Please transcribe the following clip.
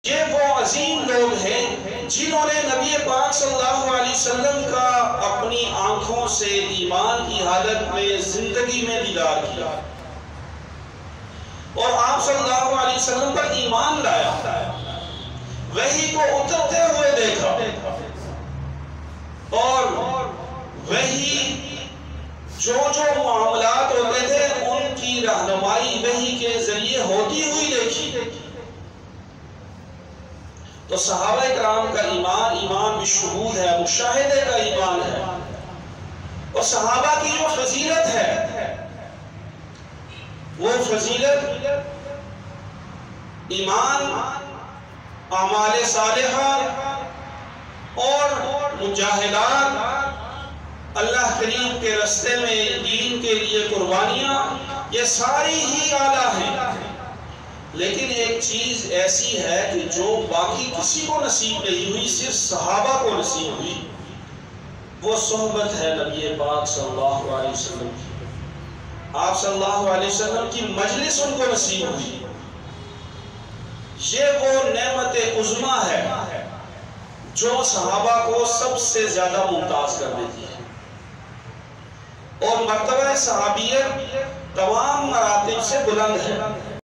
یہ وہ عظیم لوگ ہیں جنہوں نے نبی پاک صلی اللہ علیہ وسلم کا اپنی آنکھوں سے ایمان کی حالت میں زندگی میں دیدار کیا اور آپ صلی اللہ علیہ وسلم پر ایمان لایا، وحی کو اترتے ہوئے دیکھا اور وحی جو معاملات ہوتے تھے ان کی رہنمائی وحی کے ذریعے ہوتی ہوئی دیکھی۔ تو صحابہ کرام کا ایمان بالشہود ہے، مشاہدے کا ایمان ہے، اور صحابہ کی جو فضیلت ہے وہ فضیلت ایمان، اعمال صالحہ اور مجاہدات، اللہ کریم کے راستے میں دین کے لیے قربانیاں، یہ ساری ہی اعلیٰ ہیں۔ لیکن ایک چیز ایسی ہے کہ جو باقی کسی کو نصیب نہیں ہوئی، صرف صحابہ کو نصیب ہوئی، وہ صحبت ہے نبی پاک صلی اللہ علیہ وسلم کی۔ آپ صلی اللہ علیہ وسلم کی مجلس ان کو نصیب ہوئی۔ یہ وہ نعمت عظمیٰ ہے جو صحابہ کو سب سے زیادہ ممتاز کر دیتی ہے، اور مرتبہ صحابیت تمام مراتب سے بلند ہے۔